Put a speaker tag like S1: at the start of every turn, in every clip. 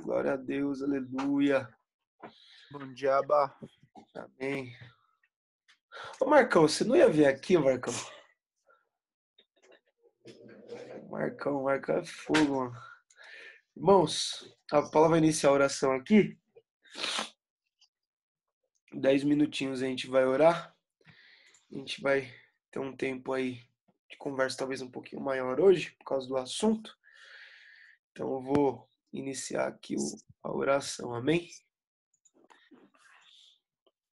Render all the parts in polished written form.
S1: Glória a Deus, aleluia.
S2: Bom dia, Abba.
S1: Amém. Ô Marcão, você não ia vir aqui, Marcão? Marcão é fogo, mano. Irmãos, a Paula vai iniciar a oração aqui. 10 minutinhos a gente vai orar. A gente vai ter um tempo aí de conversa talvez um pouquinho maior hoje, por causa do assunto. Então eu vou iniciar aqui a oração, amém?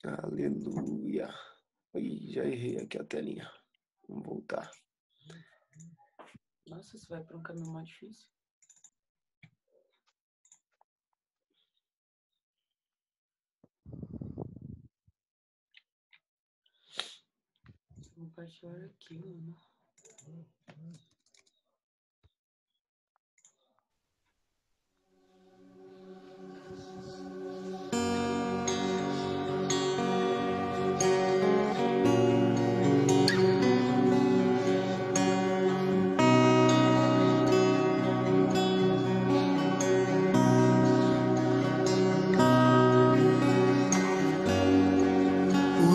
S1: Aleluia. Ih, já errei aqui a telinha. Vamos voltar.
S3: Nossa, você vai para um caminho mais difícil. Vou compartilhar aqui, mano.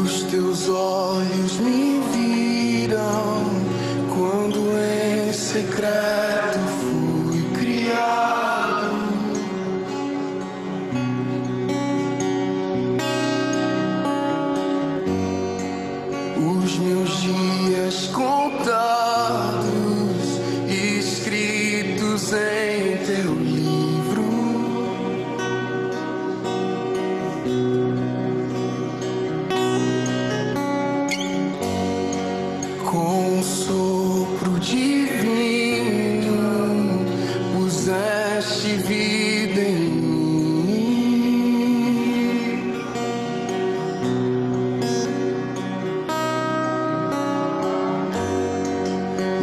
S4: Os teus olhos me viram quando em secreto fui criado. Os meus dias contados, escritos em teu livro. Com um sopro divino, puseste vida em mim.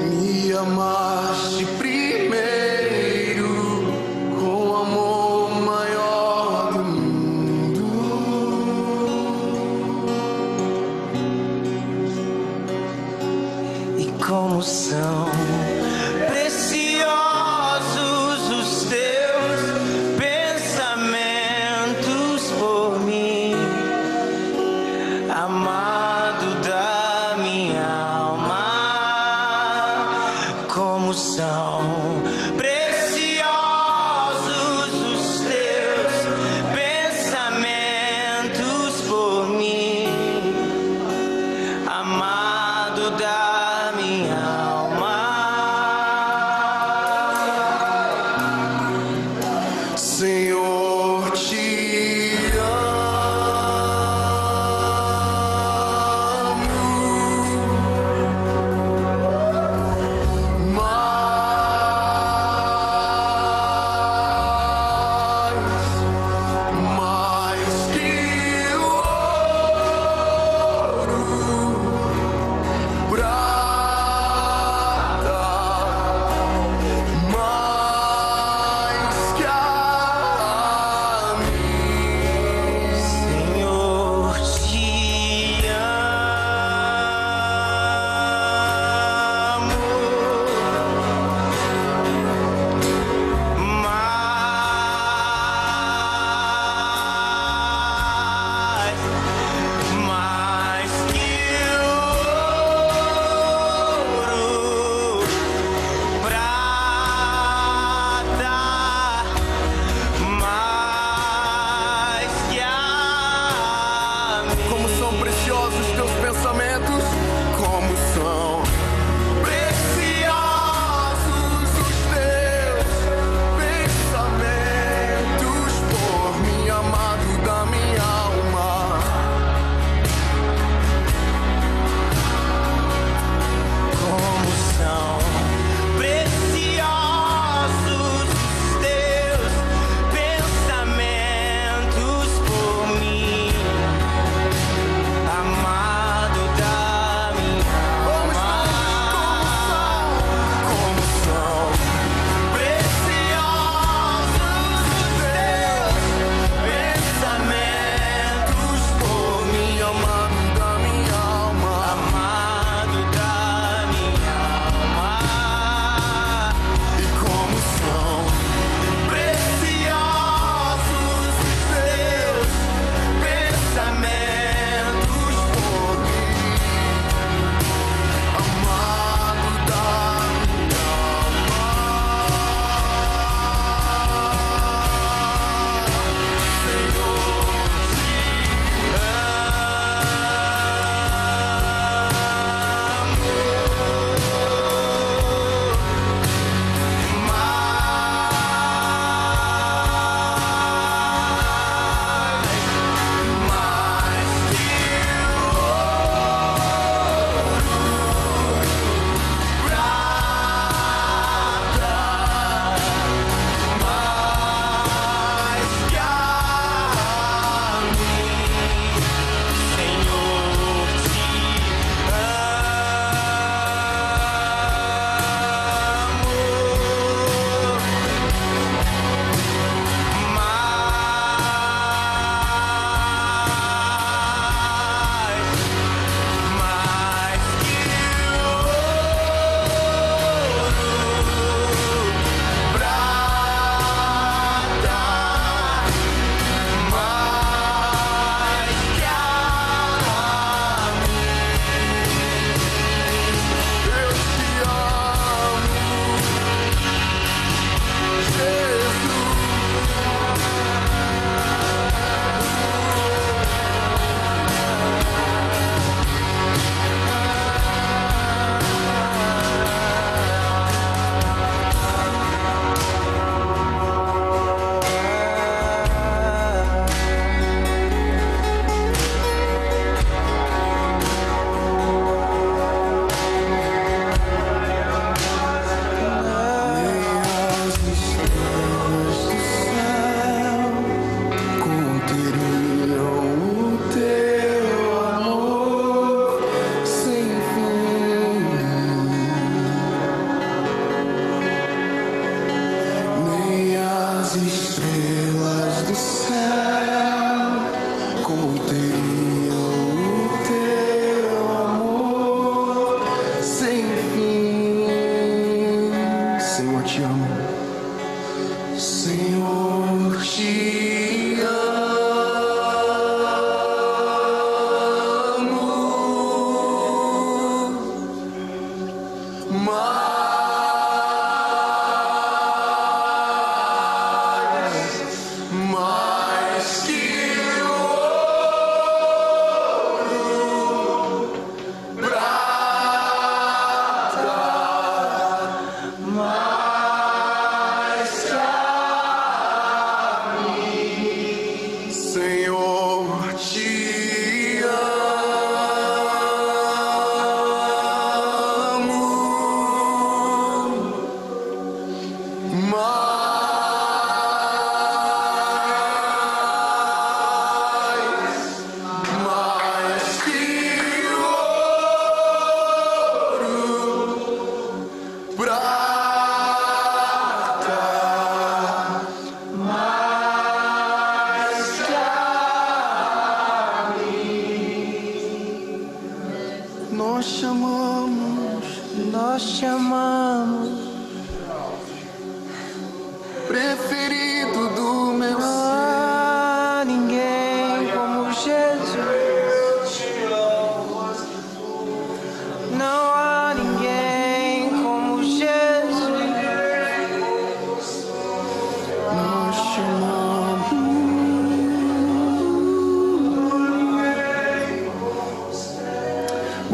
S4: Me amaste primeiro, com o amor maior do mundo. E como são preciosos os teus pensamentos por mim, amado da minha alma. Como são preciosos os teus pensamentos por mim, amado da minha alma. Senhor, te amo mais que o ouro, prata, mais que a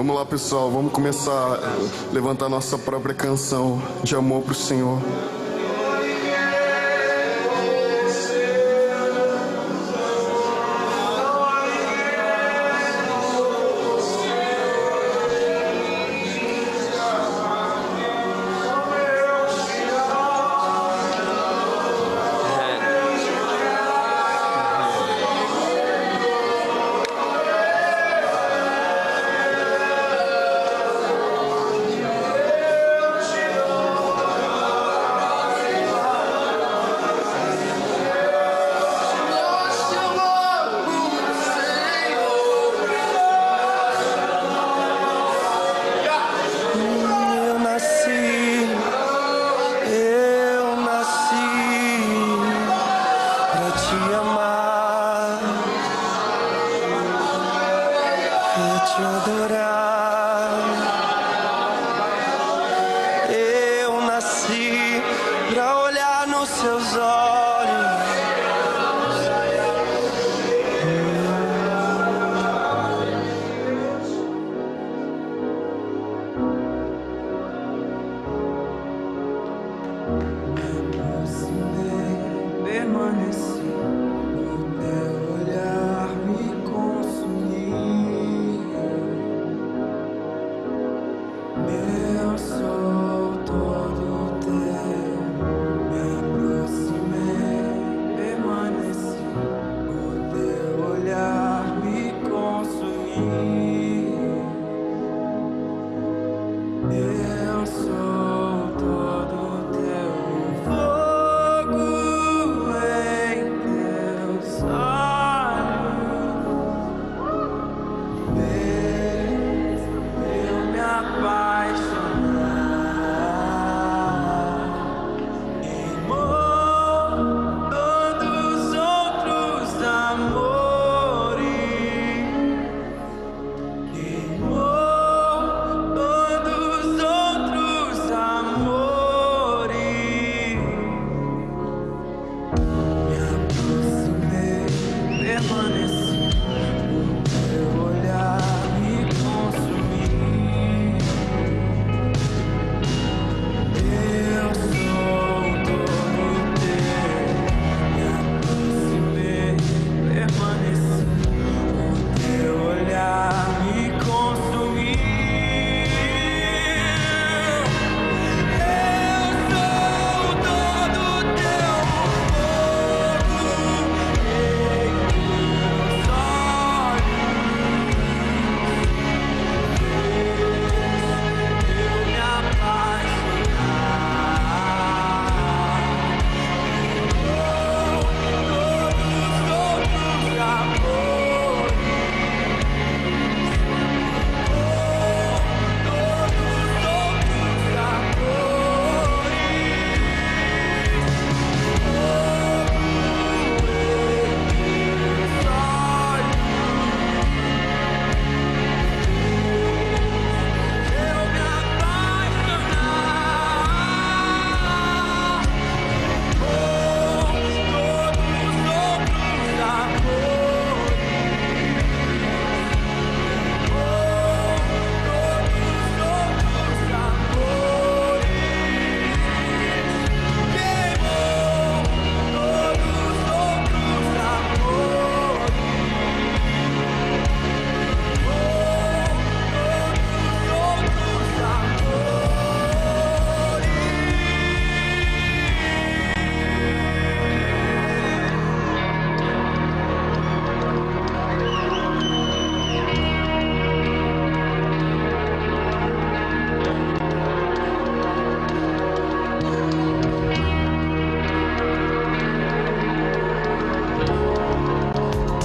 S5: Vamos lá, pessoal, vamos começar a levantar nossa própria canção de amor pro Senhor.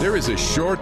S6: There is a short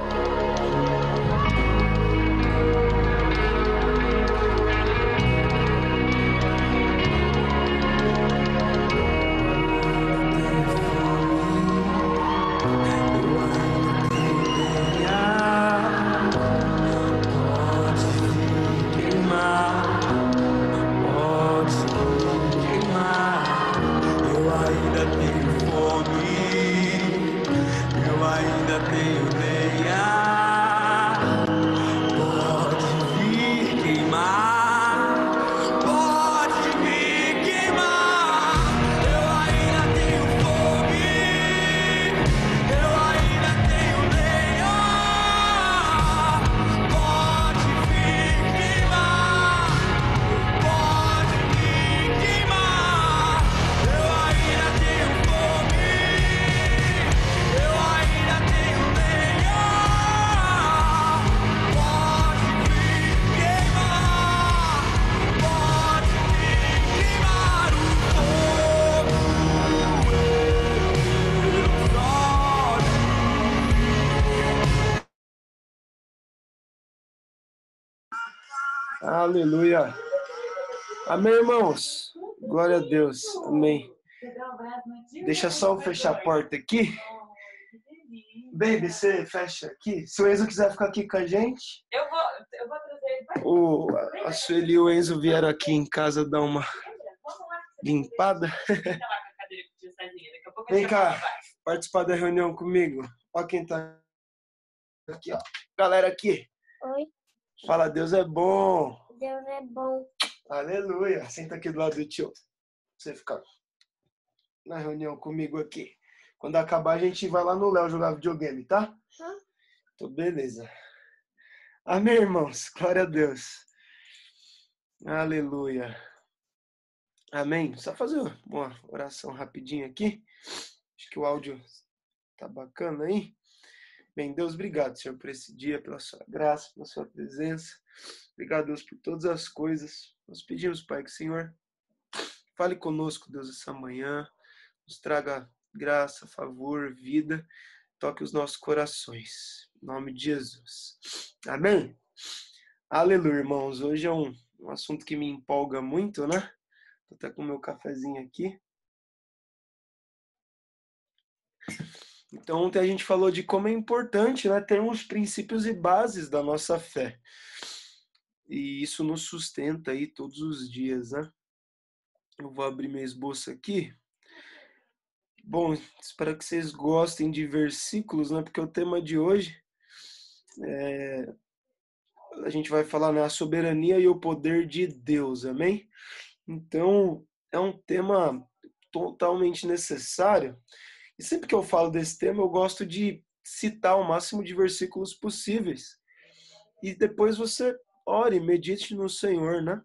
S4: ainda tenho lenha. Pode vir
S1: Aleluia. Amém, irmãos. Glória a Deus. Amém. Deixa só eu fechar a porta aqui. Baby, você fecha aqui. Se o Enzo quiser ficar aqui com a gente.
S3: Eu vou trazer ele.
S1: A Sueli e o Enzo vieram aqui em casa dar uma limpada. Vem cá, participar da reunião comigo. Ó quem tá aqui, ó. Galera aqui.
S6: Oi,
S1: Fala, Deus é bom.
S6: Deus é bom.
S1: Aleluia. Senta aqui do lado do tio. Você fica na reunião comigo aqui. Quando acabar, a gente vai lá no Léo jogar videogame, tá? Então, beleza. Amém, irmãos. Glória a Deus. Aleluia. Amém. Só fazer uma oração rapidinho aqui. Acho que o áudio tá bacana aí. Bem, Deus, obrigado, Senhor, por esse dia, pela sua graça, pela sua presença. Obrigado, Deus, por todas as coisas. Nós pedimos, Pai, que o Senhor fale conosco, Deus, essa manhã. Nos traga graça, favor, vida. Toque os nossos corações. Em nome de Jesus. Amém? Aleluia, irmãos. Hoje é um assunto que me empolga muito, né? Tô até com o meu cafezinho aqui. Então, ontem a gente falou de como é importante, né, termos princípios e bases da nossa fé. E isso nos sustenta aí todos os dias, né? Eu vou abrir meu esboço aqui. Bom, espero que vocês gostem de versículos, né? Porque o tema de hoje a gente vai falar, né, a soberania e o poder de Deus, amém? Então, é um tema totalmente necessário. E sempre que eu falo desse tema, eu gosto de citar o máximo de versículos possíveis. E depois você ore, medite no Senhor, né?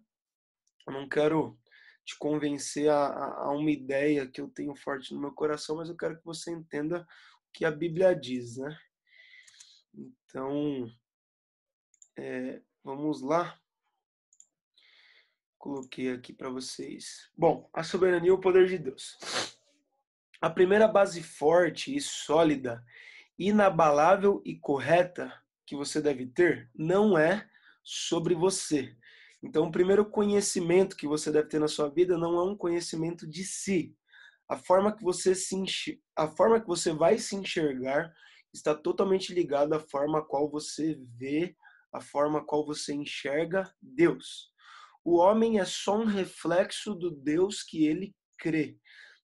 S1: Eu não quero te convencer a uma ideia que eu tenho forte no meu coração, mas eu quero que você entenda o que a Bíblia diz, né? Então, vamos lá. Coloquei aqui para vocês. Bom, a soberania e o poder de Deus. A primeira base forte e sólida, inabalável e correta que você deve ter não é sobre você. Então, o primeiro conhecimento que você deve ter na sua vida não é um conhecimento de si. A forma que você vai se enxergar está totalmente ligada à forma a qual você vê, à forma a qual você enxerga Deus. O homem é só um reflexo do Deus que ele crê.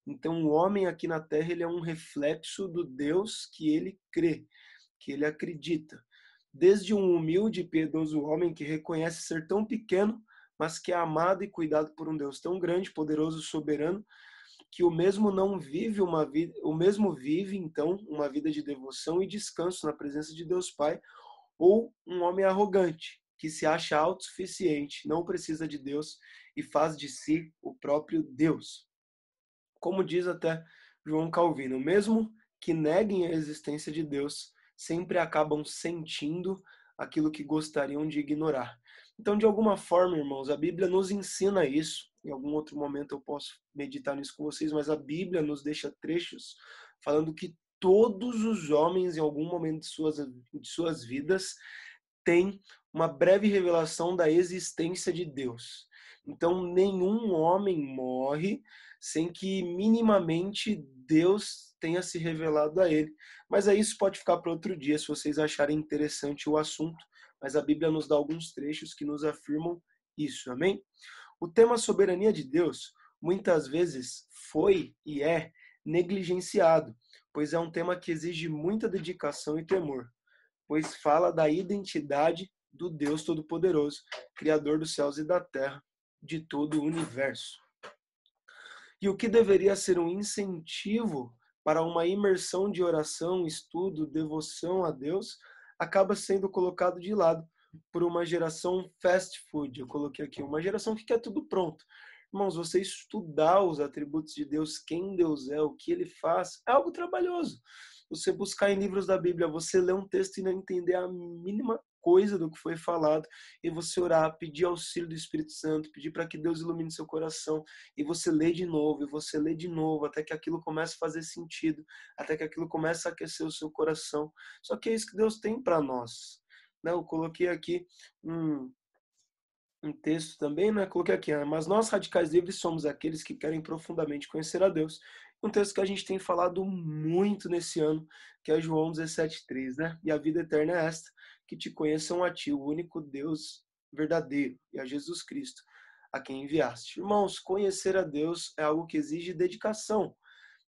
S1: Então, o homem aqui na Terra, ele é um reflexo do Deus que ele crê, que ele acredita. Desde um humilde e piedoso homem que reconhece ser tão pequeno, mas que é amado e cuidado por um Deus tão grande, poderoso e soberano, que o mesmo vive, então, uma vida de devoção e descanso na presença de Deus Pai, ou um homem arrogante, que se acha autossuficiente, não precisa de Deus e faz de si o próprio Deus. Como diz até João Calvino, mesmo que neguem a existência de Deus, sempre acabam sentindo aquilo que gostariam de ignorar. Então, de alguma forma, irmãos, a Bíblia nos ensina isso. Em algum outro momento eu posso meditar nisso com vocês, mas a Bíblia nos deixa trechos falando que todos os homens, em algum momento de suas vidas, têm uma breve revelação da existência de Deus. Então, nenhum homem morre sem que minimamente Deus tenha se revelado a ele. Mas aí isso pode ficar para outro dia, se vocês acharem interessante o assunto. Mas a Bíblia nos dá alguns trechos que nos afirmam isso, amém? O tema soberania de Deus muitas vezes foi e é negligenciado, pois é um tema que exige muita dedicação e temor, pois fala da identidade do Deus Todo-Poderoso, Criador dos céus e da terra, de todo o universo. E o que deveria ser um incentivo para uma imersão de oração, estudo, devoção a Deus, acaba sendo colocado de lado por uma geração fast food. Eu coloquei aqui, uma geração que quer tudo pronto. Irmãos, você estudar os atributos de Deus, quem Deus é, o que Ele faz, é algo trabalhoso. Você buscar em livros da Bíblia, você ler um texto e não entender a mínima coisa do que foi falado, e você orar, pedir auxílio do Espírito Santo, pedir para que Deus ilumine seu coração, e você lê de novo, e você lê de novo, até que aquilo comece a fazer sentido, até que aquilo comece a aquecer o seu coração. Só que é isso que Deus tem para nós. Eu coloquei aqui um um texto também, né? Coloquei aqui, mas nós radicais livres somos aqueles que querem profundamente conhecer a Deus. Um texto que a gente tem falado muito nesse ano, que é João 17:3, né? E a vida eterna é esta, que te conheçam a ti, o único Deus verdadeiro, e a Jesus Cristo, a quem enviaste. Irmãos, conhecer a Deus é algo que exige dedicação.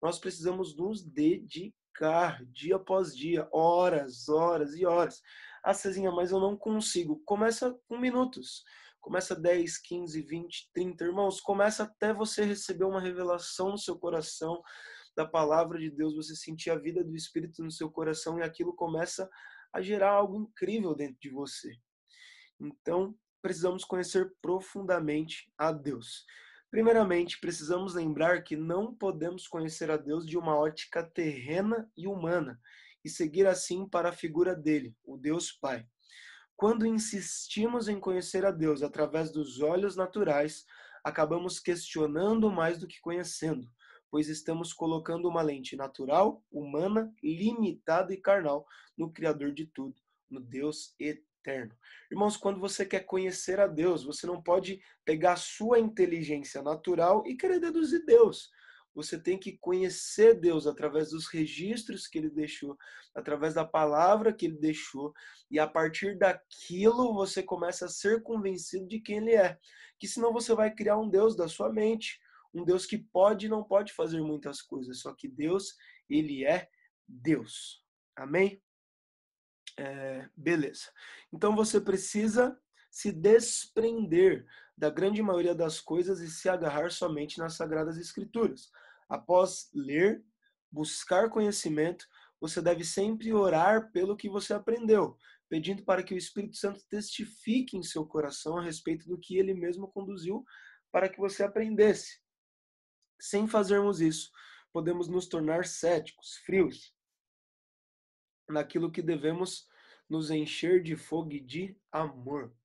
S1: Nós precisamos nos dedicar dia após dia, horas, horas e horas. Ah, Cezinha, mas eu não consigo. Começa com minutos. Começa 10, 15, 20, 30. Irmãos, começa até você receber uma revelação no seu coração da palavra de Deus, você sentir a vida do Espírito no seu coração e aquilo começa a gerar algo incrível dentro de você. Então, precisamos conhecer profundamente a Deus. Primeiramente, precisamos lembrar que não podemos conhecer a Deus de uma ótica terrena e humana e seguir assim para a figura dele, o Deus Pai. Quando insistimos em conhecer a Deus através dos olhos naturais, acabamos questionando mais do que conhecendo, pois estamos colocando uma lente natural, humana, limitada e carnal no Criador de tudo, no Deus eterno. Irmãos, quando você quer conhecer a Deus, você não pode pegar a sua inteligência natural e querer deduzir Deus. Você tem que conhecer Deus através dos registros que ele deixou, através da palavra que ele deixou, e a partir daquilo você começa a ser convencido de quem ele é. Que senão você vai criar um Deus da sua mente, um Deus que pode e não pode fazer muitas coisas, só que Deus, ele é Deus. Amém? Beleza. Então você precisa se desprender da grande maioria das coisas e se agarrar somente nas Sagradas Escrituras. Após ler, buscar conhecimento, você deve sempre orar pelo que você aprendeu, pedindo para que o Espírito Santo testifique em seu coração a respeito do que ele mesmo conduziu para que você aprendesse. Sem fazermos isso, podemos nos tornar céticos, frios, naquilo que devemos nos encher de fogo e de amor.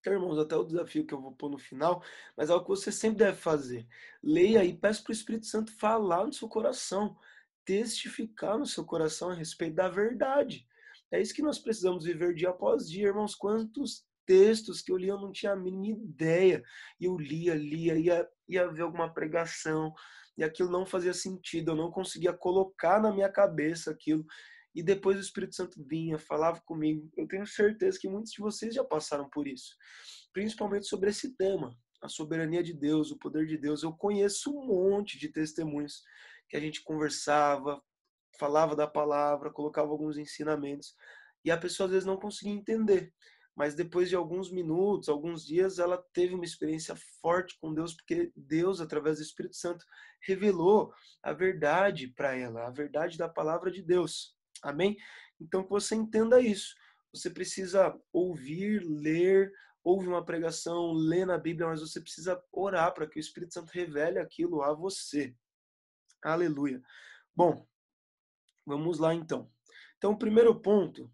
S1: Então, irmãos, até o desafio que eu vou pôr no final, mas é algo que você sempre deve fazer. Leia e peça para o Espírito Santo falar no seu coração, testificar no seu coração a respeito da verdade. É isso que nós precisamos viver dia após dia, irmãos. Quantos textos que eu li eu não tinha a mínima ideia. E eu lia, ia ver alguma pregação, e aquilo não fazia sentido, eu não conseguia colocar na minha cabeça aquilo. E depois o Espírito Santo vinha, falava comigo. Eu tenho certeza que muitos de vocês já passaram por isso. Principalmente sobre esse tema, a soberania de Deus, o poder de Deus. Eu conheço um monte de testemunhos que a gente conversava, falava da palavra, colocava alguns ensinamentos. E a pessoa às vezes não conseguia entender. Mas depois de alguns minutos, alguns dias, ela teve uma experiência forte com Deus, porque Deus, através do Espírito Santo, revelou a verdade para ela, a verdade da palavra de Deus. Amém? Então que você entenda isso. Você precisa ouvir, ler, ouvir uma pregação, ler na Bíblia, mas você precisa orar para que o Espírito Santo revele aquilo a você. Aleluia. Bom, vamos lá então. Então o primeiro ponto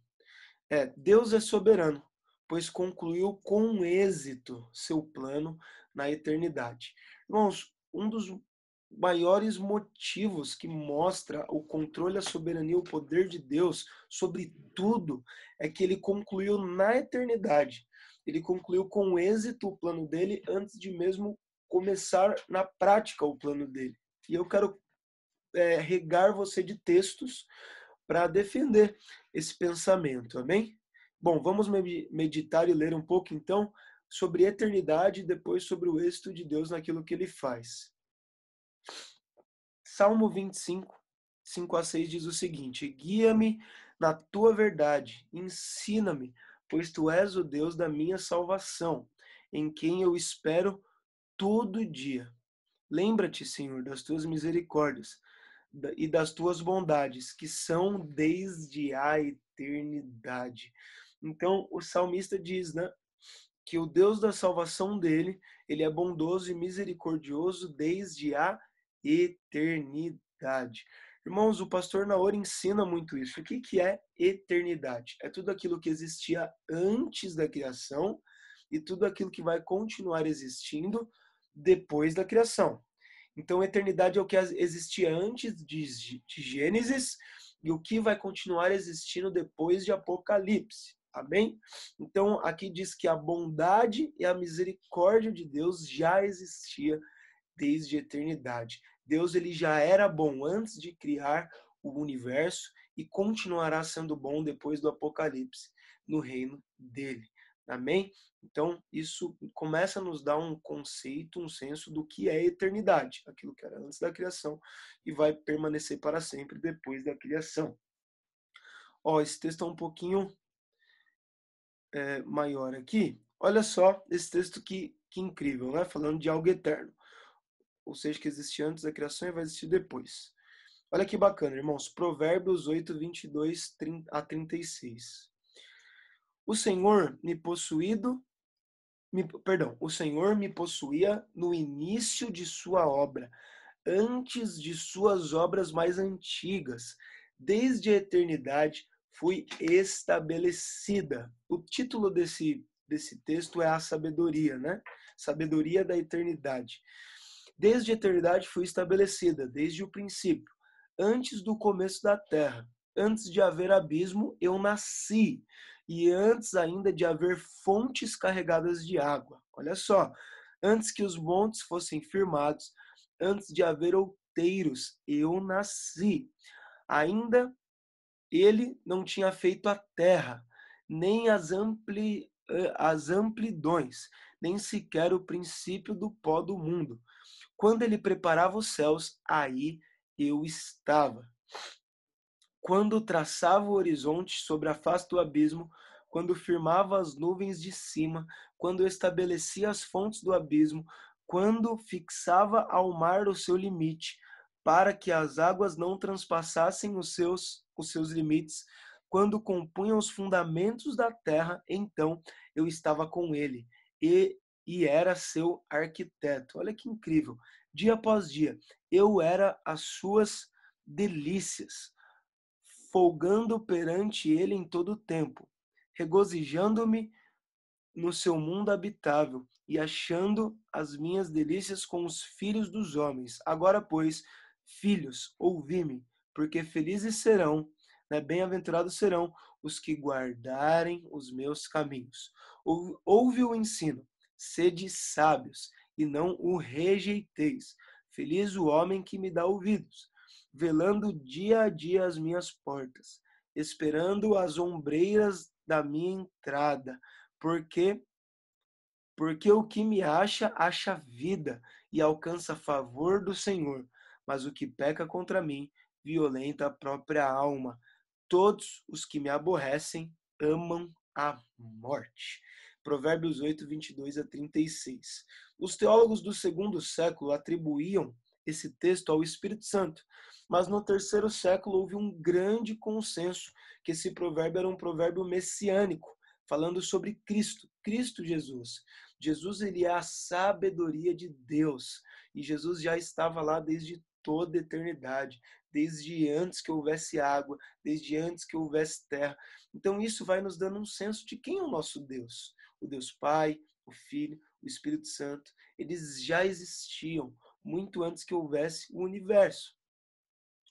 S1: é: Deus é soberano, pois concluiu com êxito seu plano na eternidade. Irmãos, um dos maiores motivos que mostra o controle, a soberania, o poder de Deus sobre tudo é que ele concluiu na eternidade. Ele concluiu com êxito o plano dele antes de mesmo começar na prática o plano dele. E eu quero regar você de textos para defender esse pensamento, amém? Bom, vamos meditar e ler um pouco então sobre a eternidade e depois sobre o êxito de Deus naquilo que ele faz. Salmo 25, 5-6 diz o seguinte: guia-me na tua verdade, ensina-me, pois tu és o Deus da minha salvação, em quem eu espero todo dia. Lembra-te, Senhor, das tuas misericórdias e das tuas bondades, que são desde a eternidade. Então, o salmista diz, né, que o Deus da salvação dele, ele é bondoso e misericordioso desde a eternidade. Irmãos, o pastor Naor ensina muito isso. O que é eternidade? É tudo aquilo que existia antes da criação e tudo aquilo que vai continuar existindo depois da criação. Então, eternidade é o que existia antes de Gênesis e o que vai continuar existindo depois de Apocalipse. Amém? Então, aqui diz que a bondade e a misericórdia de Deus já existia desde a eternidade. Deus ele já era bom antes de criar o universo e continuará sendo bom depois do Apocalipse, no reino dele. Amém? Então, isso começa a nos dar um conceito, um senso do que é eternidade, aquilo que era antes da criação e vai permanecer para sempre depois da criação. Ó, esse texto é um pouquinho maior aqui. Olha só esse texto que incrível, né? Falando de algo eterno. Ou seja, que existia antes da criação e vai existir depois. Olha que bacana, irmãos. Provérbios 8, 22 a 36. O Senhor me possuía no início de sua obra, antes de suas obras mais antigas. Desde a eternidade fui estabelecida. O título desse texto é a sabedoria, né? Sabedoria da eternidade. Desde a eternidade fui estabelecida, desde o princípio, antes do começo da terra. Antes de haver abismo, eu nasci. E antes ainda de haver fontes carregadas de água. Olha só, antes que os montes fossem firmados, antes de haver outeiros, eu nasci. Ainda ele não tinha feito a terra, nem as amplidões, nem sequer o princípio do pó do mundo. Quando ele preparava os céus, aí eu estava. Quando traçava o horizonte sobre a face do abismo, quando firmava as nuvens de cima, quando estabelecia as fontes do abismo, quando fixava ao mar o seu limite, para que as águas não transpassassem os seus limites, quando compunha os fundamentos da terra, então eu estava com ele e era seu arquiteto. Olha que incrível. Dia após dia, eu era as suas delícias, folgando perante ele em todo o tempo, regozijando-me no seu mundo habitável e achando as minhas delícias com os filhos dos homens. Agora, pois, filhos, ouvi-me, porque felizes serão, né, bem-aventurados serão os que guardarem os meus caminhos. Ouve o ensino, sede sábios, e não o rejeiteis. Feliz o homem que me dá ouvidos, velando dia a dia as minhas portas, esperando as ombreiras da minha entrada, porque o que me acha vida e alcança favor do Senhor, mas o que peca contra mim, violenta a própria alma. Todos os que me aborrecem amam a morte. Provérbios 8, 22 a 36. Os teólogos do segundo século atribuíam esse texto ao Espírito Santo, mas no terceiro século houve um grande consenso que esse provérbio era um provérbio messiânico, falando sobre Cristo Jesus. Jesus, ele é a sabedoria de Deus, e Jesus já estava lá desde toda a eternidade, desde antes que houvesse água, desde antes que houvesse terra. Então isso vai nos dando um senso de quem é o nosso Deus. O Deus Pai, o Filho, o Espírito Santo, eles já existiam muito antes que houvesse o universo.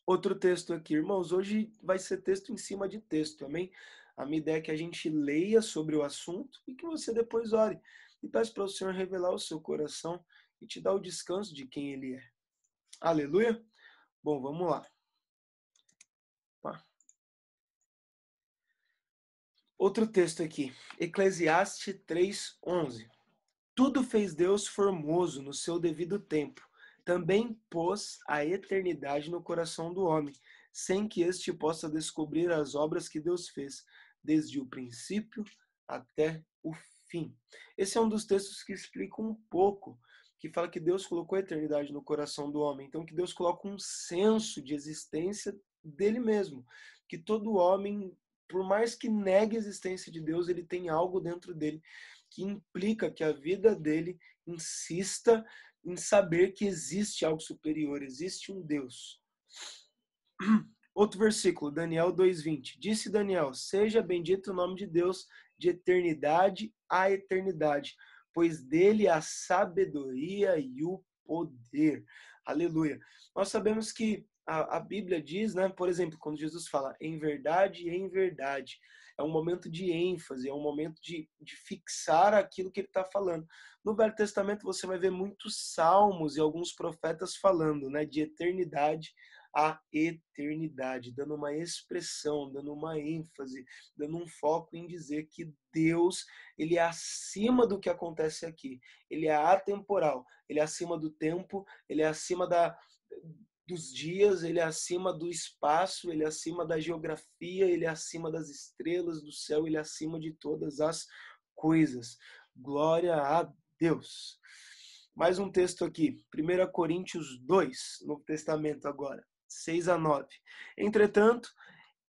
S1: Outro texto aqui, irmãos, hoje vai ser texto em cima de texto, amém? A minha ideia é que a gente leia sobre o assunto e que você depois ore. E peço para o Senhor revelar o seu coração e te dar o descanso de quem Ele é. Aleluia? Bom, vamos lá. Outro texto aqui, Eclesiastes 3:11. Tudo fez Deus formoso no seu devido tempo. Também pôs a eternidade no coração do homem, sem que este possa descobrir as obras que Deus fez, desde o princípio até o fim. Esse é um dos textos que explica um pouco, que fala que Deus colocou a eternidade no coração do homem. Então, que Deus coloca um senso de existência dele mesmo. Que todo homem, por mais que negue a existência de Deus, ele tem algo dentro dele que implica que a vida dele insista em saber que existe algo superior, existe um Deus. Outro versículo, Daniel 2:20. Disse Daniel, seja bendito o nome de Deus de eternidade a eternidade, pois dele a sabedoria e o poder. Aleluia. Nós sabemos que a Bíblia diz, né, por exemplo, quando Jesus fala em verdade, é um momento de ênfase, é um momento de fixar aquilo que ele está falando. No Velho Testamento você vai ver muitos salmos e alguns profetas falando, né, de eternidade a eternidade, dando uma expressão, dando uma ênfase, dando um foco em dizer que Deus, ele é acima do que acontece aqui. Ele é atemporal, ele é acima do tempo, ele é acima dos dias, ele é acima do espaço, ele é acima da geografia, ele é acima das estrelas do céu, ele é acima de todas as coisas. Glória a Deus. Mais um texto aqui, 1 Coríntios 2, Novo Testamento agora, 6-9. Entretanto,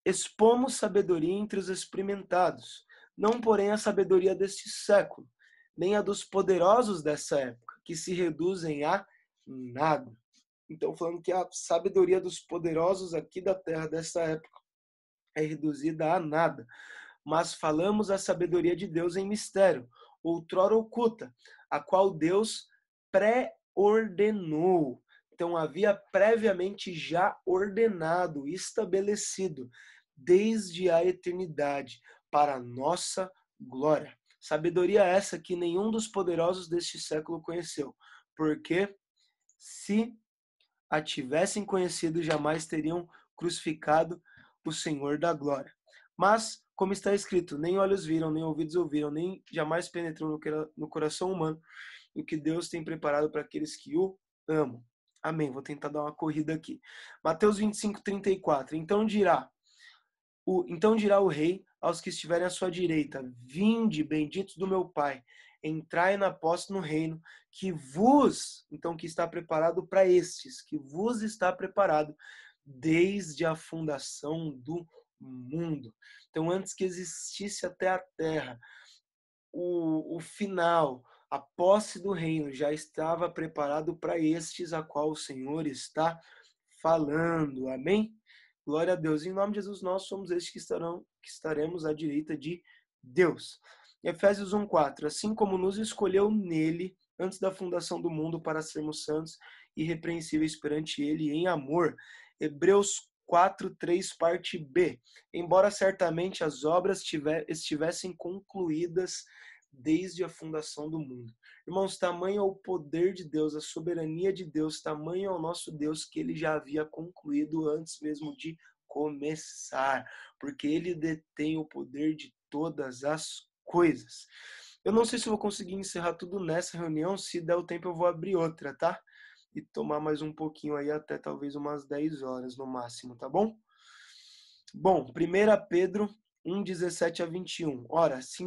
S1: expomos sabedoria entre os experimentados, não porém a sabedoria deste século, nem a dos poderosos dessa época, que se reduzem a nada. Então, falando que a sabedoria dos poderosos aqui da terra dessa época é reduzida a nada. Mas falamos a sabedoria de Deus em mistério, outrora oculta, a qual Deus pré-ordenou. Então, havia previamente já ordenado, estabelecido, desde a eternidade, para a nossa glória. Sabedoria essa que nenhum dos poderosos deste século conheceu, porque se a tivessem conhecido, jamais teriam crucificado o Senhor da glória. Mas, como está escrito, nem olhos viram, nem ouvidos ouviram, nem jamais penetrou no coração humano o que Deus tem preparado para aqueles que o amam. Amém. Vou tentar dar uma corrida aqui. Mateus 25:34. Então dirá o rei aos que estiverem à sua direita: vinde, benditos do meu Pai, entrai na posse no reino que está preparado para estes, que vos está preparado desde a fundação do mundo. Então, antes que existisse até a terra, o final, a posse do reino já estava preparado para estes a qual o Senhor está falando. Amém? Glória a Deus. Em nome de Jesus, nós somos estes que estaremos à direita de Deus. Efésios 1:4. Assim como nos escolheu nele, antes da fundação do mundo, para sermos santos e irrepreensíveis perante ele em amor. Hebreus 4:3, parte B. Embora certamente as obras estivessem concluídas desde a fundação do mundo. Irmãos, tamanho é o poder de Deus, a soberania de Deus, tamanho é o nosso Deus que ele já havia concluído antes mesmo de começar, porque ele detém o poder de todas as coisas. Eu não sei se eu vou conseguir encerrar tudo nessa reunião, se der o tempo eu vou abrir outra, tá? E tomar mais um pouquinho aí, até talvez umas 10 horas no máximo, tá bom? Bom, 1 Pedro 1:17-21. Ora, se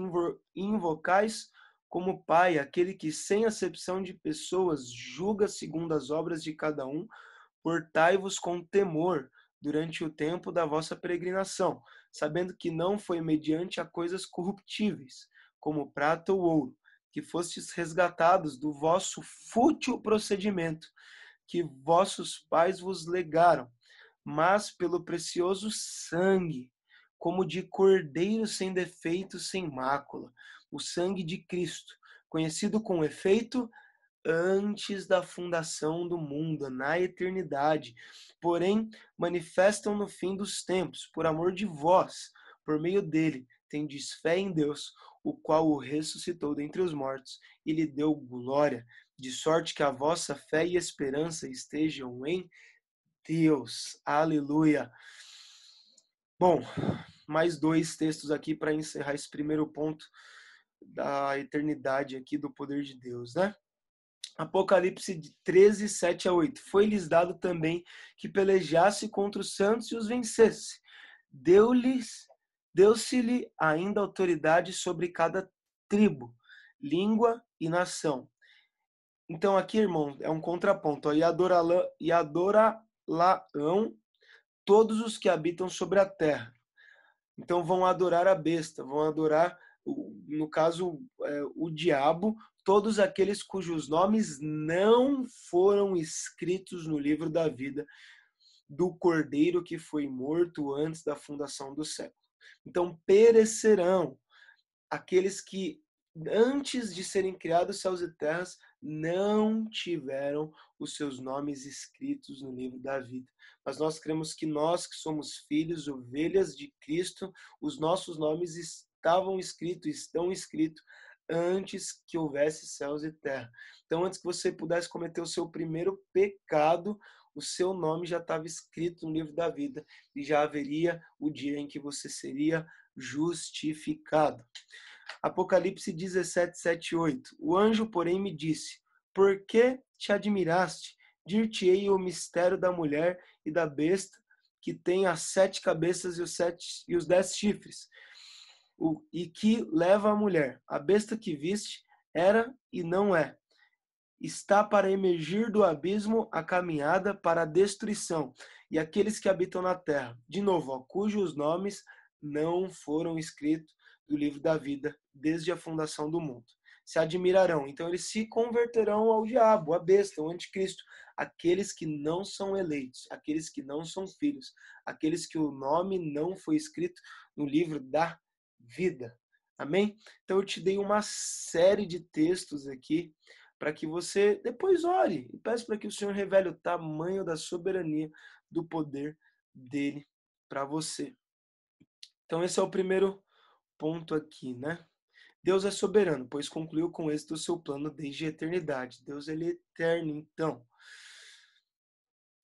S1: invocais como Pai aquele que sem acepção de pessoas julga segundo as obras de cada um, portai-vos com temor durante o tempo da vossa peregrinação, sabendo que não foi mediante a coisas corruptíveis, como prata ou ouro, que fostes resgatados do vosso fútil procedimento, que vossos pais vos legaram, mas pelo precioso sangue, como de cordeiro sem defeito, sem mácula, o sangue de Cristo, conhecido com efeito antes da fundação do mundo, na eternidade, porém manifestam no fim dos tempos, por amor de vós, por meio dele, tendes fé em Deus, o qual o ressuscitou dentre os mortos e lhe deu glória, de sorte que a vossa fé e esperança estejam em Deus. Aleluia. Bom, mais 2 textos aqui para encerrar esse primeiro ponto da eternidade aqui do poder de Deus, né? Apocalipse 13:7-8. Foi-lhes dado também que pelejasse contra os santos e os vencesse. Deu-se-lhe ainda autoridade sobre cada tribo, língua e nação. Então aqui, irmão, é um contraponto. E adorarão todos os que habitam sobre a terra. Então vão adorar a besta, vão adorar, no caso, o diabo, todos aqueles cujos nomes não foram escritos no livro da vida do Cordeiro que foi morto antes da fundação do século. Então perecerão aqueles que antes de serem criados céus e terras, não tiveram os seus nomes escritos no livro da vida. Mas nós cremos que nós, que somos filhos, ovelhas de Cristo, os nossos nomes estavam escritos, estão escritos antes que houvesse céus e terra. Então, antes que você pudesse cometer o seu primeiro pecado, o seu nome já estava escrito no livro da vida e já haveria o dia em que você seria justificado. Apocalipse 17, 7 e 8. O anjo, porém, me disse: por que te admiraste? Dir-te-ei o mistério da mulher e da besta, que tem as 7 cabeças e os 10 chifres, e que leva a mulher. A besta que viste era e não é. Está para emergir do abismo a caminhada para a destruição, e aqueles que habitam na terra. De novo, cujos nomes não foram escritos do livro da vida desde a fundação do mundo. Se admirarão, então eles se converterão ao diabo, à besta, ao anticristo, aqueles que não são eleitos, aqueles que não são filhos, aqueles que o nome não foi escrito no livro da vida. Amém? Então eu te dei uma série de textos aqui para que você depois ore e peça para que o Senhor revele o tamanho da soberania, do poder dele para você. Então esse é o primeiro ponto aqui, né? Deus é soberano, pois concluiu com êxito o seu plano desde a eternidade. Deus, ele é eterno, então.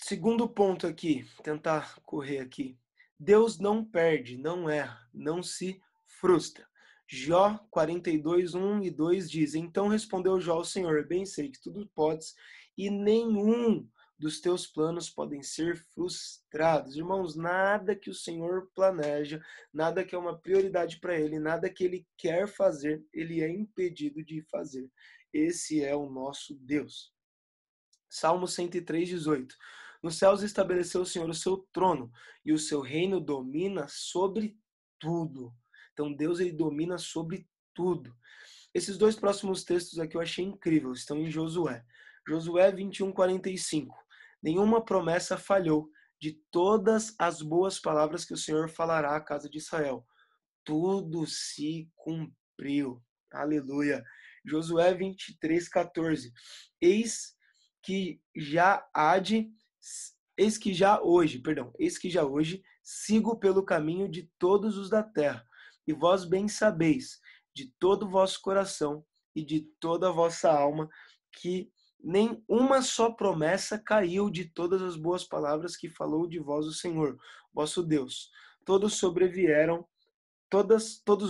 S1: Segundo ponto aqui, tentar correr aqui. Deus não perde, não erra, não se frustra. Jó 42, 1 e 2 diz: então respondeu Jó ao Senhor: bem sei que tudo podes e nenhum dos teus planos podem ser frustrados. Irmãos, nada que o Senhor planeja, nada que é uma prioridade para ele, nada que ele quer fazer, ele é impedido de fazer. Esse é o nosso Deus. Salmo 103, 18. Nos céus estabeleceu o Senhor o seu trono, e o seu reino domina sobre tudo. Então Deus, ele domina sobre tudo. Esses dois próximos textos aqui eu achei incrível, estão em Josué. Josué 21, 45. Nenhuma promessa falhou de todas as boas palavras que o Senhor falará à casa de Israel. Tudo se cumpriu. Aleluia. Josué 23, 14. Eis que já hoje sigo pelo caminho de todos os da terra. E vós bem sabeis, de todo o vosso coração e de toda a vossa alma, que nem uma só promessa caiu de todas as boas palavras que falou de vós o Senhor, vosso Deus. Todos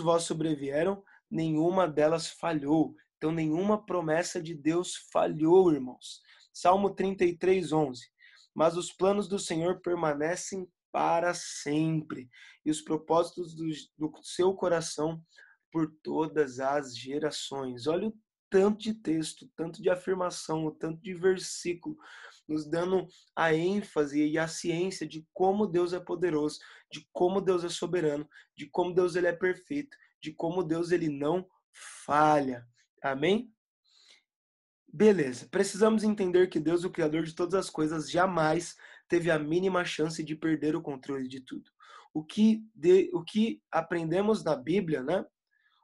S1: vós sobrevieram, nenhuma delas falhou. Então, nenhuma promessa de Deus falhou, irmãos. Salmo 33, 11. Mas os planos do Senhor permanecem para sempre, e os propósitos do seu coração por todas as gerações. Olha o tanto de texto, tanto de afirmação, o tanto de versículo, nos dando a ênfase e a ciência de como Deus é poderoso, de como Deus é soberano, de como Deus, ele é perfeito, de como Deus, ele não falha. Amém? Beleza. Precisamos entender que Deus, o Criador de todas as coisas, jamais teve a mínima chance de perder o controle de tudo. O que aprendemos na Bíblia, né?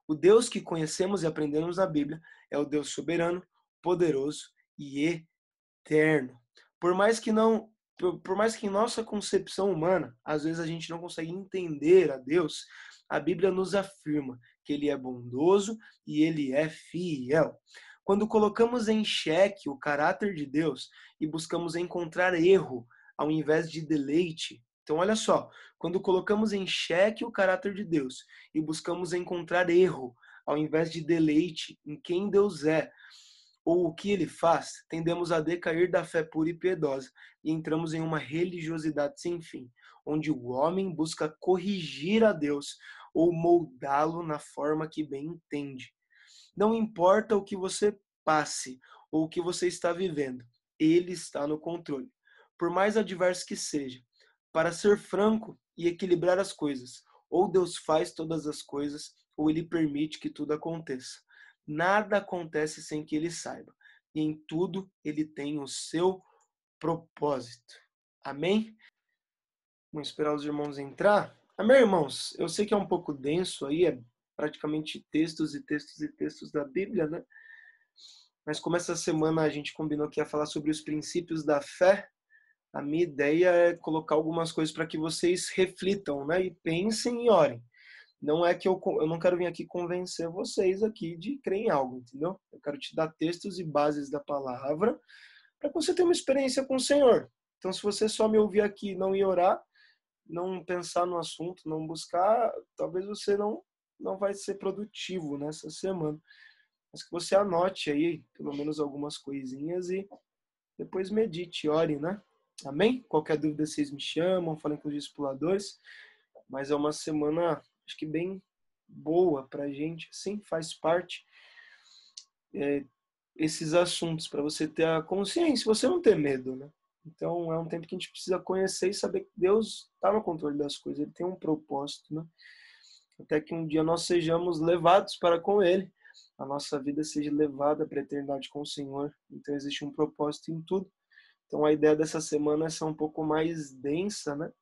S1: O Deus que conhecemos e aprendemos na Bíblia é o Deus soberano, poderoso e eterno. Por mais que em nossa concepção humana, às vezes a gente não consegue entender a Deus, a Bíblia nos afirma que ele é bondoso e ele é fiel. Quando colocamos em xeque o caráter de Deus e buscamos encontrar erro ao invés de deleite, então olha só, quando colocamos em xeque o caráter de Deus e buscamos encontrar erro ao invés de deleite em quem Deus é ou o que ele faz, tendemos a decair da fé pura e piedosa e entramos em uma religiosidade sem fim, onde o homem busca corrigir a Deus ou moldá-lo na forma que bem entende. Não importa o que você passe ou o que você está vivendo, ele está no controle. Por mais adverso que seja, para ser franco e equilibrar as coisas, ou Deus faz todas as coisas, ou ele permite que tudo aconteça. Nada acontece sem que ele saiba. E em tudo ele tem o seu propósito. Amém? Vamos esperar os irmãos entrar. Amém, irmãos? Eu sei que é um pouco denso aí, é praticamente textos e textos e textos da Bíblia, né? Mas como essa semana a gente combinou que ia falar sobre os princípios da fé, a minha ideia é colocar algumas coisas para que vocês reflitam, né? E pensem e orem. Não é que eu não quero vir aqui convencer vocês aqui de crer em algo, entendeu? Eu quero te dar textos e bases da palavra para que você tenha uma experiência com o Senhor. Então, se você só me ouvir aqui, não ir orar, não pensar no assunto, não buscar, talvez você não vai ser produtivo nessa semana. Mas que você anote aí, pelo menos algumas coisinhas e depois medite, ore, né? Amém? Qualquer dúvida vocês me chamam, falem com os discipuladores. Mas é uma semana, acho que bem boa pra gente, assim, faz parte esses assuntos, para você ter a consciência, você não ter medo, né? Então é um tempo que a gente precisa conhecer e saber que Deus está no controle das coisas, Ele tem um propósito, né? Até que um dia nós sejamos levados para com Ele, a nossa vida seja levada para a eternidade com o Senhor. Então existe um propósito em tudo. Então a ideia dessa semana é ser um pouco mais densa, né?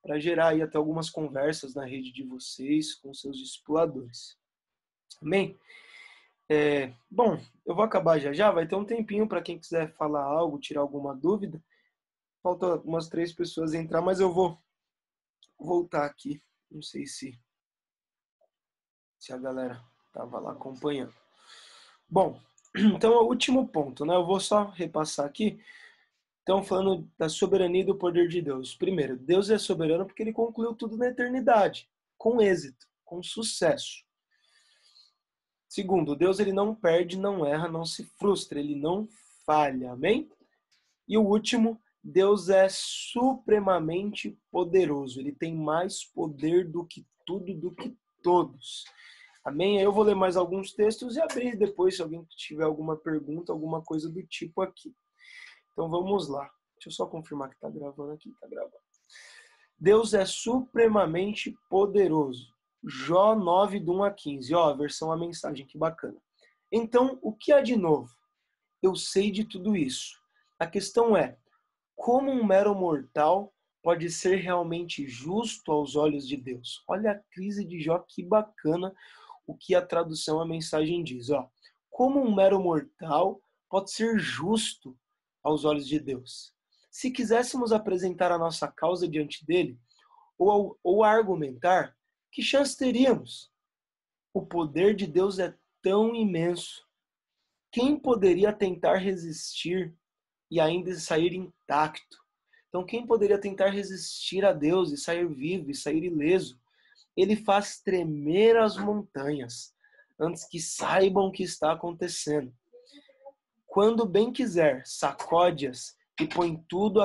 S1: Para gerar aí até algumas conversas na rede de vocês, com seus discipuladores. Amém? Bom, eu vou acabar já, vai ter um tempinho para quem quiser falar algo, tirar alguma dúvida. Faltam umas 3 pessoas entrar, mas eu vou voltar aqui. Não sei se a galera estava lá acompanhando. Bom, então é o último ponto, né? Eu vou só repassar aqui. Então, falando da soberania e do poder de Deus. Primeiro, Deus é soberano porque Ele concluiu tudo na eternidade, com êxito, com sucesso. Segundo, Deus ele não perde, não erra, não se frustra, Ele não falha, amém? E o último, Deus é supremamente poderoso, Ele tem mais poder do que tudo, do que todos. Amém? Aí eu vou ler mais alguns textos e abrir depois, se alguém tiver alguma pergunta, alguma coisa do tipo aqui. Então vamos lá. Deixa eu só confirmar que está gravando aqui. Está gravando. Deus é supremamente poderoso. Jó 9, do 1 a 15. Ó, a versão, a mensagem, que bacana. Então, o que há de novo? Eu sei de tudo isso. A questão é, como um mero mortal pode ser realmente justo aos olhos de Deus? Olha a crise de Jó, que bacana o que a tradução, a mensagem diz. Ó, como um mero mortal pode ser justo aos olhos de Deus? Se quiséssemos apresentar a nossa causa diante dele, ou argumentar, que chance teríamos? O poder de Deus é tão imenso. Quem poderia tentar resistir e ainda sair intacto? Então, quem poderia tentar resistir a Deus e sair vivo e sair ileso? Ele faz tremer as montanhas antes que saibam o que está acontecendo. Quando bem quiser, sacode-as e põe tudo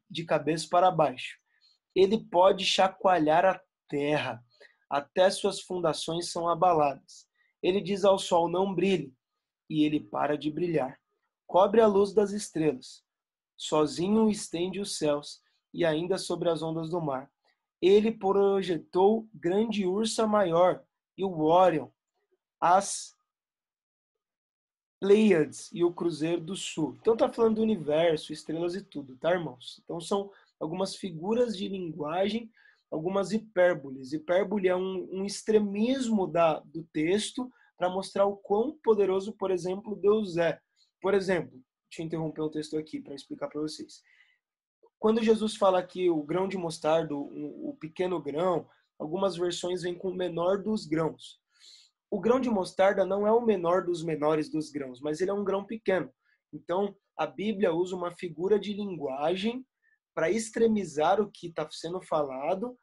S1: de cabeça para baixo. Ele pode chacoalhar a terra, até suas fundações são abaladas. Ele diz ao sol, não brilhe, e ele para de brilhar. Cobre a luz das estrelas. Sozinho estende os céus, e ainda sobre as ondas do mar. Ele projetou grande Ursa Maior, e o Órion, as Pleiades e o Cruzeiro do Sul. Então tá falando do universo, estrelas e tudo, tá, irmãos? Então são algumas figuras de linguagem, algumas hipérboles. Hipérbole é um extremismo do texto para mostrar o quão poderoso, por exemplo, Deus é. Por exemplo, deixa eu interromper o texto aqui para explicar para vocês. Quando Jesus fala que o grão de mostarda, o pequeno grão, algumas versões vêm com o menor dos grãos. O grão de mostarda não é o menor dos menores dos grãos, mas ele é um grão pequeno. Então, a Bíblia usa uma figura de linguagem para extremizar o que está sendo falado,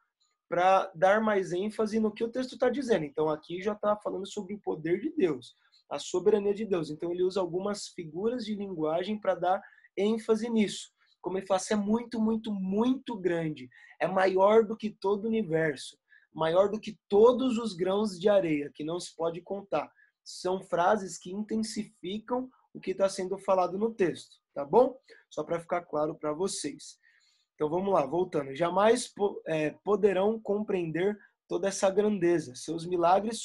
S1: para dar mais ênfase no que o texto está dizendo. Então, aqui já está falando sobre o poder de Deus, a soberania de Deus. Então, ele usa algumas figuras de linguagem para dar ênfase nisso. Como ele fala, é muito, muito, muito grande. É maior do que todo o universo. Maior do que todos os grãos de areia, que não se pode contar. São frases que intensificam o que está sendo falado no texto, tá bom? Só para ficar claro para vocês. Então vamos lá, voltando. Jamais poderão compreender toda essa grandeza. Seus milagres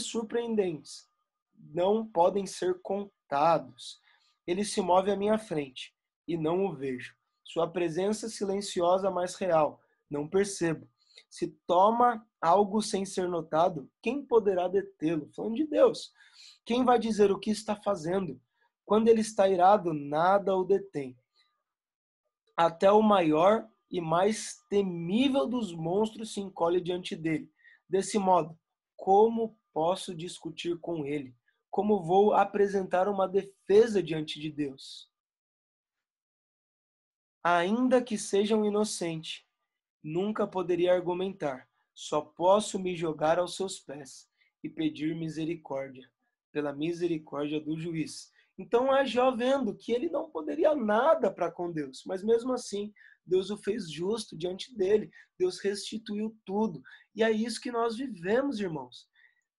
S1: surpreendentes não podem ser contados. Ele se move à minha frente e não o vejo. Sua presença silenciosa, mas real, não percebo. Se toma algo sem ser notado, quem poderá detê-lo? Falando de Deus. Quem vai dizer o que está fazendo? Quando ele está irado, nada o detém. Até o maior e mais temível dos monstros se encolhe diante dele. Desse modo, como posso discutir com ele? Como vou apresentar uma defesa diante de Deus? Ainda que seja um inocente, nunca poderia argumentar. Só posso me jogar aos seus pés e pedir misericórdia, pela misericórdia do juiz. Então é Jó vendo que ele não poderia nada para com Deus, mas mesmo assim, Deus o fez justo diante dele. Deus restituiu tudo. E é isso que nós vivemos, irmãos.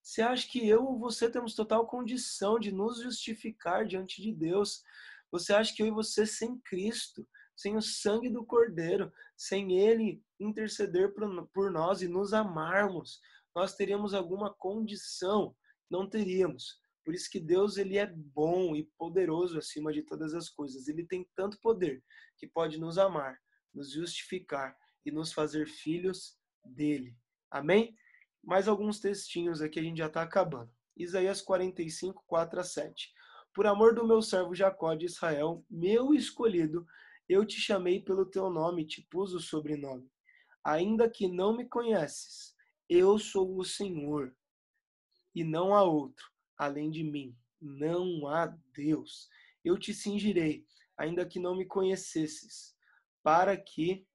S1: Você acha que eu ou você temos total condição de nos justificar diante de Deus? Você acha que eu e você, sem Cristo, sem o sangue do Cordeiro, sem Ele interceder por nós e nos amarmos, nós teríamos alguma condição? Não teríamos. Por isso que Deus, ele é bom e poderoso acima de todas as coisas. Ele tem tanto poder que pode nos amar, nos justificar e nos fazer filhos dele. Amém? Mais alguns textinhos aqui, a gente já está acabando. Isaías 45, 4-7. Por amor do meu servo Jacó de Israel, meu escolhido, eu te chamei pelo teu nome, te pus o sobrenome. Ainda que não me conheces, eu sou o Senhor, e não há outro além de mim. Não há Deus. Eu te cingirei, ainda que não me conhecesses, para que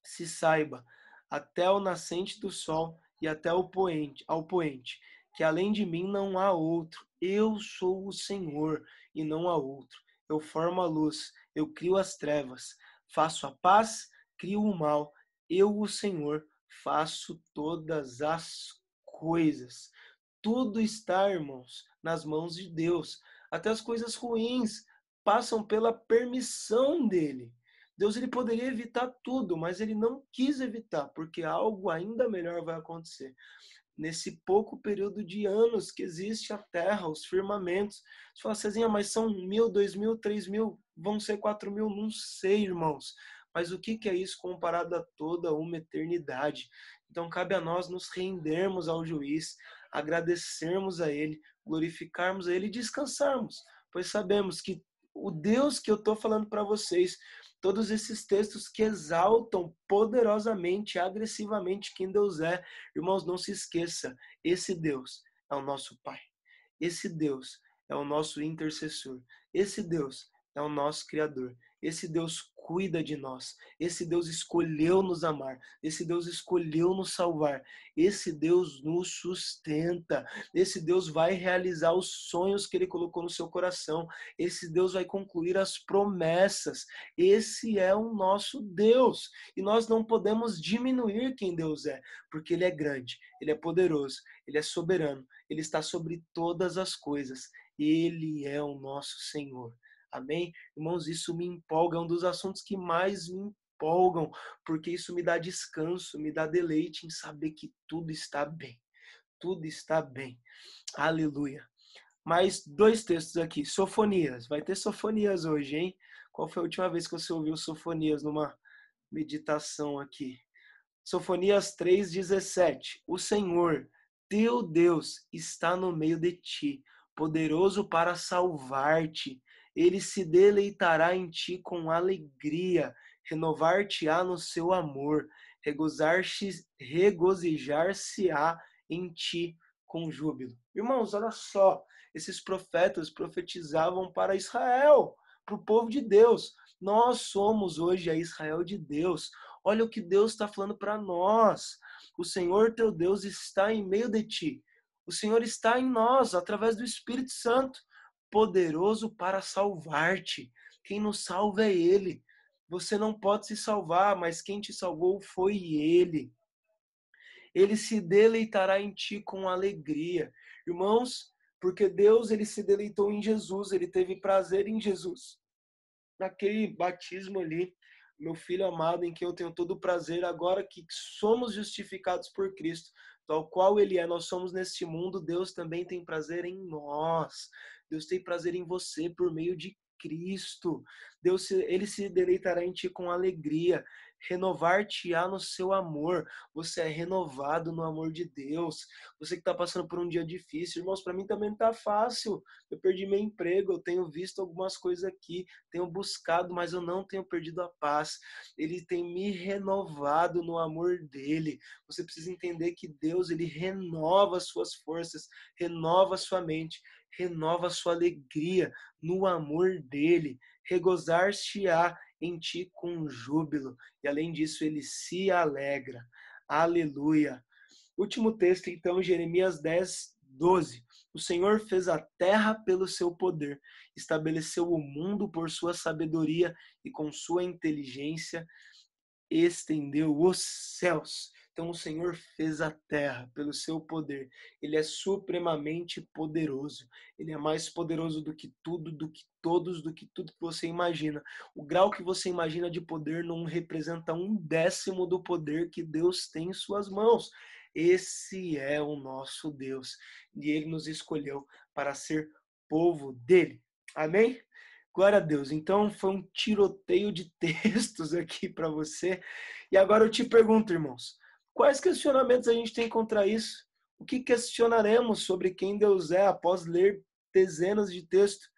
S1: se saiba até o nascente do sol e até ao poente, que além de mim não há outro. Eu sou o Senhor e não há outro. Eu formo a luz, eu crio as trevas, faço a paz, crio o mal. Eu, o Senhor, faço todas as coisas. Tudo está, irmãos, nas mãos de Deus. Até as coisas ruins passam pela permissão dele. Deus, ele poderia evitar tudo, mas ele não quis evitar, porque algo ainda melhor vai acontecer. Nesse pouco período de anos que existe a Terra, os firmamentos. Você fala, Cezinha, mas são 1.000, 2.000, 3.000, vão ser 4.000? Não sei, irmãos. Mas o que é isso comparado a toda uma eternidade? Então cabe a nós nos rendermos ao juiz, agradecermos a ele, glorificarmos a ele e descansarmos, pois sabemos que o Deus que eu estou falando para vocês, todos esses textos que exaltam poderosamente, agressivamente quem Deus é, irmãos, não se esqueça, esse Deus é o nosso Pai, esse Deus é o nosso intercessor, esse Deus é o nosso Criador, esse Deus cuida de nós, esse Deus escolheu nos amar, esse Deus escolheu nos salvar, esse Deus nos sustenta, esse Deus vai realizar os sonhos que Ele colocou no seu coração, esse Deus vai concluir as promessas, esse é o nosso Deus, e nós não podemos diminuir quem Deus é, porque Ele é grande, Ele é poderoso, Ele é soberano, Ele está sobre todas as coisas, Ele é o nosso Senhor. Amém? Irmãos, isso me empolga, é um dos assuntos que mais me empolgam, porque isso me dá descanso, me dá deleite em saber que tudo está bem. Tudo está bem. Aleluia. Mais 2 textos aqui. Sofonias. Vai ter Sofonias hoje, hein? Qual foi a última vez que você ouviu Sofonias numa meditação aqui? Sofonias 3:17. O Senhor, teu Deus, está no meio de ti, poderoso para salvar-te. Ele se deleitará em ti com alegria, renovar-te-á no seu amor, regozijar-se-á em ti com júbilo. Irmãos, olha só, esses profetas profetizavam para Israel, para o povo de Deus. Nós somos hoje a Israel de Deus. Olha o que Deus está falando para nós. O Senhor teu Deus está em meio de ti. O Senhor está em nós, através do Espírito Santo, poderoso para salvar-te. Quem nos salva é Ele. Você não pode se salvar, mas quem te salvou foi Ele. Ele se deleitará em ti com alegria. Irmãos, porque Deus, ele se deleitou em Jesus, ele teve prazer em Jesus. Naquele batismo ali, meu filho amado, em que eu tenho todo o prazer, agora que somos justificados por Cristo, tal qual Ele é, nós somos neste mundo, Deus também tem prazer em nós. Deus tem prazer em você por meio de Cristo. Deus, ele se deleitará em ti com alegria, renovar-te-á no seu amor. Você é renovado no amor de Deus. Você que está passando por um dia difícil, irmãos, para mim também não está fácil. Eu perdi meu emprego, eu tenho visto algumas coisas aqui, tenho buscado, mas eu não tenho perdido a paz. Ele tem me renovado no amor dele. Você precisa entender que Deus, ele renova as suas forças, renova a sua mente, renova a sua alegria no amor dele. Regozijar-se-á em ti com júbilo. E além disso, ele se alegra. Aleluia. Último texto, então, Jeremias 10:12. O Senhor fez a terra pelo seu poder, estabeleceu o mundo por sua sabedoria e com sua inteligência estendeu os céus. Então o Senhor fez a terra pelo seu poder. Ele é supremamente poderoso. Ele é mais poderoso do que tudo, do que todos, do que tudo que você imagina. O grau que você imagina de poder não representa 1/10 do poder que Deus tem em suas mãos. Esse é o nosso Deus. E Ele nos escolheu para ser povo dele. Amém? Glória a Deus. Então foi um tiroteio de textos aqui para você. E agora eu te pergunto, irmãos, quais questionamentos a gente tem contra isso? O que questionaremos sobre quem Deus é após ler dezenas de textos?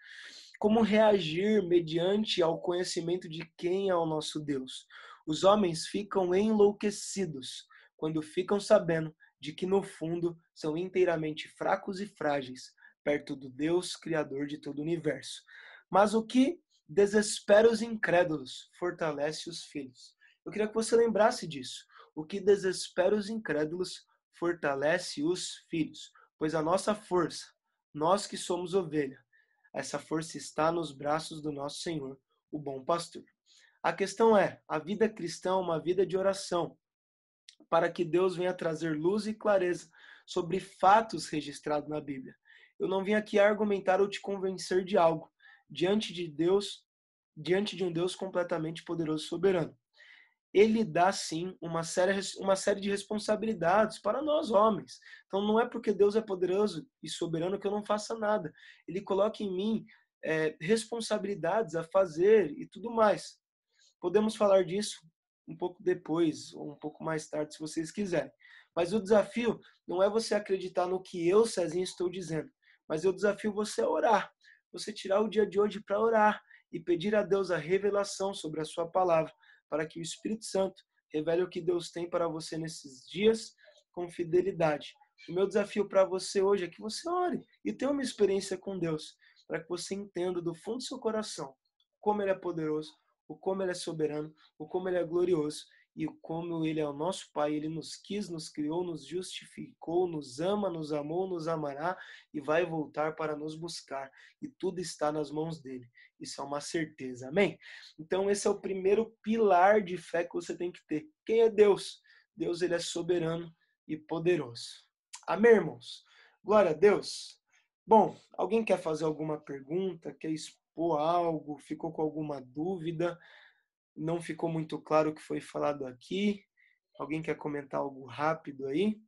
S1: Como reagir mediante ao conhecimento de quem é o nosso Deus? Os homens ficam enlouquecidos quando ficam sabendo de que no fundo são inteiramente fracos e frágeis perto do Deus Criador de todo o universo. Mas o que desespera os incrédulos fortalece os filhos. Eu queria que você lembrasse disso. O que desespera os incrédulos fortalece os filhos. Pois a nossa força, nós que somos ovelha, essa força está nos braços do nosso Senhor, o bom pastor. A questão é, a vida cristã é uma vida de oração, para que Deus venha trazer luz e clareza sobre fatos registrados na Bíblia. Eu não vim aqui argumentar ou te convencer de algo, diante de um Deus completamente poderoso e soberano. Ele dá, sim, uma série de responsabilidades para nós, homens. Então, não é porque Deus é poderoso e soberano que eu não faça nada. Ele coloca em mim responsabilidades a fazer e tudo mais. Podemos falar disso um pouco depois, ou um pouco mais tarde, se vocês quiserem. Mas o desafio não é você acreditar no que eu, Cezinha, estou dizendo. Mas eu desafio você a orar. Você tirar o dia de hoje para orar e pedir a Deus a revelação sobre a sua palavra, para que o Espírito Santo revele o que Deus tem para você nesses dias com fidelidade. O meu desafio para você hoje é que você ore e tenha uma experiência com Deus, para que você entenda do fundo do seu coração como Ele é poderoso, o como Ele é soberano, o como Ele é glorioso e como Ele é o nosso Pai. Ele nos quis, nos criou, nos justificou, nos ama, nos amou, nos amará e vai voltar para nos buscar. E tudo está nas mãos dEle. Isso é uma certeza, amém? Então esse é o primeiro pilar de fé que você tem que ter. Quem é Deus? Deus, Ele é soberano e poderoso. Amém, irmãos? Glória a Deus. Bom, alguém quer fazer alguma pergunta? Quer expor algo? Ficou com alguma dúvida? Não ficou muito claro o que foi falado aqui? Alguém quer comentar algo rápido aí?